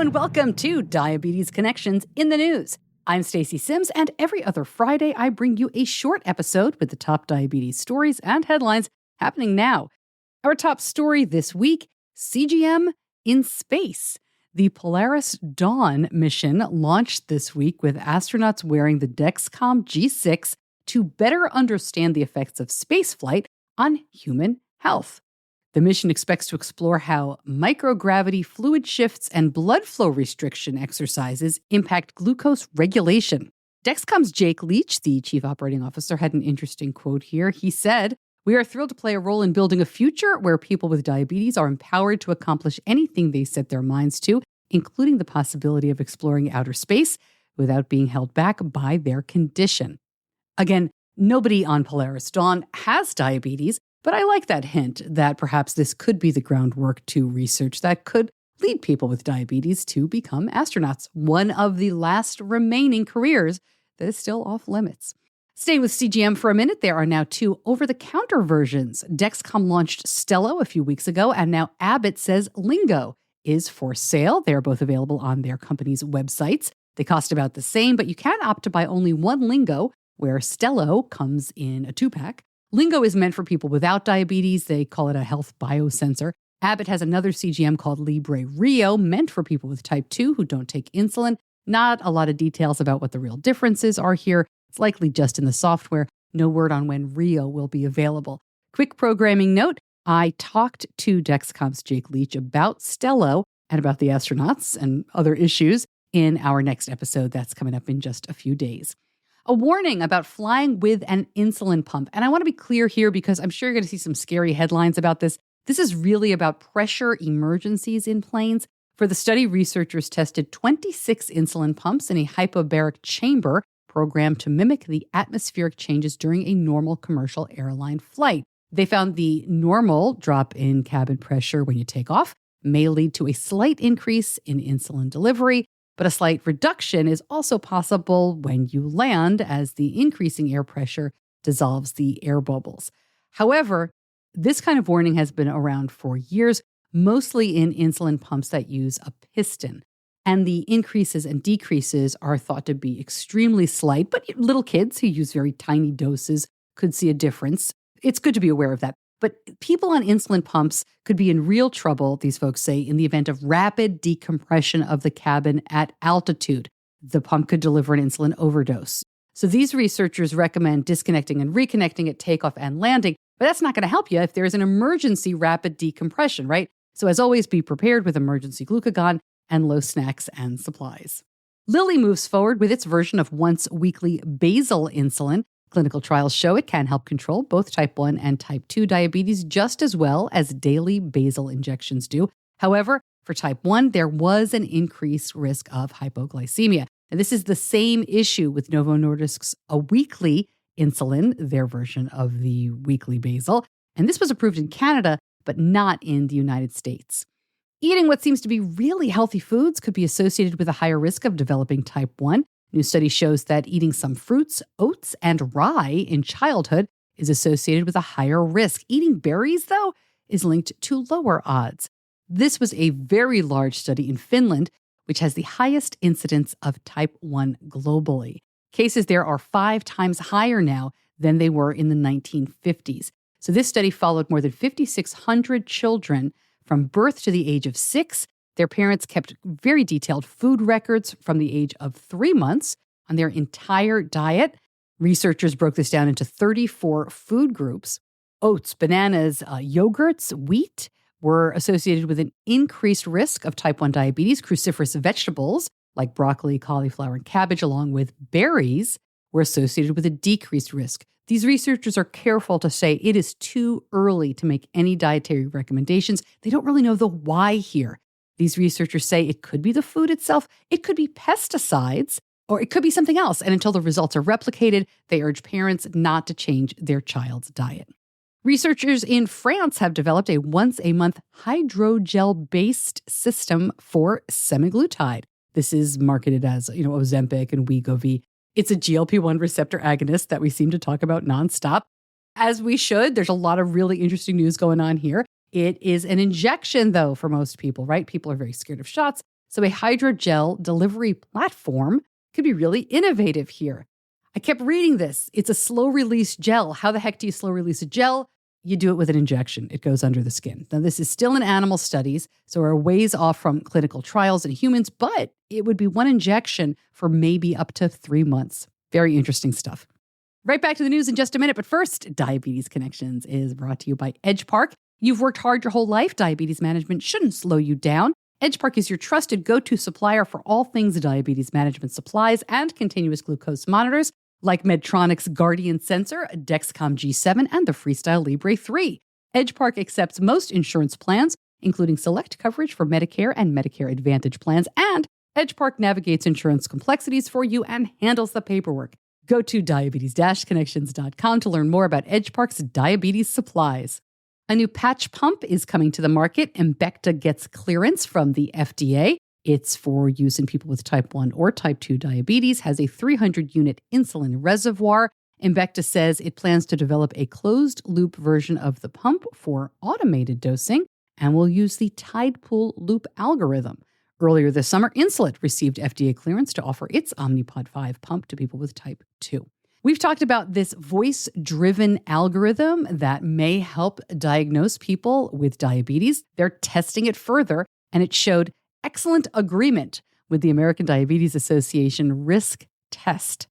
and welcome to Diabetes Connections in the News. I'm Stacey Sims, and every other Friday, I bring you a short episode with the top diabetes stories and headlines happening now. Our top story this week, CGM in space. The Polaris Dawn mission launched this week with astronauts wearing the Dexcom G6 to better understand the effects of spaceflight on human health. The mission expects to explore how microgravity fluid shifts and blood flow restriction exercises impact glucose regulation. Dexcom's Jake Leach, the chief operating officer, had an interesting quote here. He said, "We are thrilled to play a role in building a future where people with diabetes are empowered to accomplish anything they set their minds to, including the possibility of exploring outer space without being held back by their condition." Again, nobody on Polaris Dawn has diabetes, but I like that hint that perhaps this could be the groundwork to research that could lead people with diabetes to become astronauts, one of the last remaining careers that is still off limits. Staying with CGM for a minute, there are now two over-the-counter versions. Dexcom launched Stelo a few weeks ago, and now Abbott says Lingo is for sale. They are both available on their company's websites. They cost about the same, but you can opt to buy only one Lingo, where Stelo comes in a 2-pack. Lingo is meant for people without diabetes. They call it a health biosensor. Abbott has another CGM called Libre Rio, meant for people with type 2 who don't take insulin. Not a lot of details about what the real differences are here. It's likely just in the software. No word on when Rio will be available. Quick programming note, I talked to Dexcom's Jake Leach about Stelo and about the astronauts and other issues in our next episode that's coming up in just a few days. A warning about flying with an insulin pump. And I want to be clear here because I'm sure you're going to see some scary headlines about this. This is really about pressure emergencies in planes. For the study, researchers tested 26 insulin pumps in a hypobaric chamber programmed to mimic the atmospheric changes during a normal commercial airline flight. They found the normal drop in cabin pressure when you take off may lead to a slight increase in insulin delivery, but a slight reduction is also possible when you land as the increasing air pressure dissolves the air bubbles. However, this kind of warning has been around for years, mostly in insulin pumps that use a piston. And the increases and decreases are thought to be extremely slight, but little kids who use very tiny doses could see a difference. It's good to be aware of that. But people on insulin pumps could be in real trouble, these folks say, in the event of rapid decompression of the cabin at altitude. The pump could deliver an insulin overdose. So these researchers recommend disconnecting and reconnecting at takeoff and landing, but that's not going to help you if there's an emergency rapid decompression, right? So as always, be prepared with emergency glucagon and low snacks and supplies. Lilly moves forward with its version of once-weekly basal insulin. Clinical trials show it can help control both type 1 and type 2 diabetes just as well as daily basal injections do. However, for type 1, there was an increased risk of hypoglycemia. And this is the same issue with Novo Nordisk's a weekly insulin, their version of the weekly basal. And this was approved in Canada, but not in the United States. Eating what seems to be really healthy foods could be associated with a higher risk of developing type 1. New study shows that eating some fruits, oats, and rye in childhood is associated with a higher risk. Eating berries, though, is linked to lower odds. This was a very large study in Finland, which has the highest incidence of type 1 globally. Cases there are 5 times higher now than they were in the 1950s. So this study followed more than 5,600 children from birth to the age of 6. Their parents kept very detailed food records from the age of 3 months on their entire diet. Researchers broke this down into 34 food groups. Oats, bananas, yogurts, wheat were associated with an increased risk of type 1 diabetes. Cruciferous vegetables like broccoli, cauliflower, and cabbage, along with berries, were associated with a decreased risk. These researchers are careful to say it is too early to make any dietary recommendations. They don't really know the why here. These researchers say it could be the food itself, it could be pesticides, or it could be something else. And until the results are replicated, they urge parents not to change their child's diet. Researchers in France have developed a once-a-month hydrogel-based system for semaglutide. This is marketed as, Ozempic and Wegovy. It's a GLP-1 receptor agonist that we seem to talk about nonstop. As we should, there's a lot of really interesting news going on here. It is an injection, though, for most people, right? People are very scared of shots. So a hydrogel delivery platform could be really innovative here. I kept reading this. It's a slow-release gel. How the heck do you slow-release a gel? You do it with an injection. It goes under the skin. Now, this is still in animal studies, so we're a ways off from clinical trials in humans, but it would be one injection for maybe up to 3 months. Very interesting stuff. Right back to the news in just a minute, but first, Diabetes Connections is brought to you by Edgepark. You've worked hard your whole life. Diabetes management shouldn't slow you down. Edgepark is your trusted go-to supplier for all things diabetes management supplies and continuous glucose monitors, like Medtronic's Guardian sensor, Dexcom G7, and the Freestyle Libre 3. Edgepark accepts most insurance plans, including select coverage for Medicare and Medicare Advantage plans, and Edgepark navigates insurance complexities for you and handles the paperwork. Go to diabetes-connections.com to learn more about Edgepark's diabetes supplies. A new patch pump is coming to the market. Embecta gets clearance from the FDA. It's for use in people with type 1 or type 2 diabetes, has a 300-unit insulin reservoir. Embecta says it plans to develop a closed-loop version of the pump for automated dosing and will use the tide pool loop algorithm. Earlier this summer, Insulet received FDA clearance to offer its Omnipod 5 pump to people with type 2. We've talked about this voice-driven algorithm that may help diagnose people with diabetes. They're testing it further, and it showed excellent agreement with the American Diabetes Association risk test.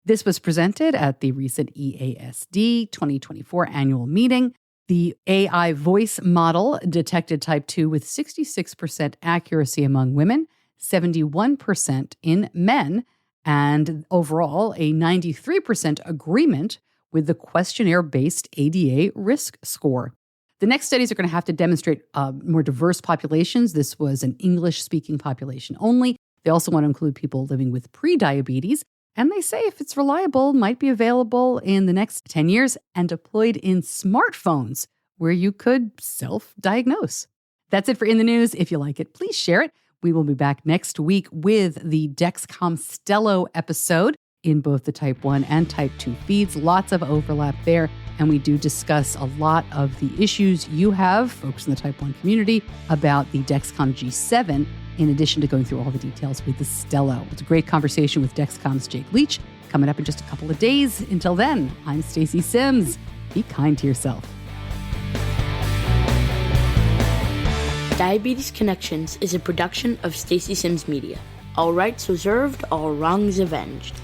This was presented at the recent EASD 2024 annual meeting. The AI voice model detected type 2 with 66% accuracy among women, 71% in men, and overall a 93% agreement with the questionnaire-based ADA risk score. The next studies are going to have to demonstrate more diverse populations. This was an English-speaking population only. They also want to include people living with prediabetes. And they say if it's reliable, might be available in the next 10 years and deployed in smartphones where you could self-diagnose. That's it for In the News. If you like it, please share it. We will be back next week with the Dexcom Stelo episode in both the type 1 and type 2 feeds. Lots of overlap there. And we do discuss a lot of the issues you have, folks in the type 1 community, about the Dexcom G7, in addition to going through all the details with the Stelo. It's a great conversation with Dexcom's Jake Leach coming up in just a couple of days. Until then, I'm Stacey Sims. Be kind to yourself. Diabetes Connections is a production of Stacey Sims Media. All rights reserved, all wrongs avenged.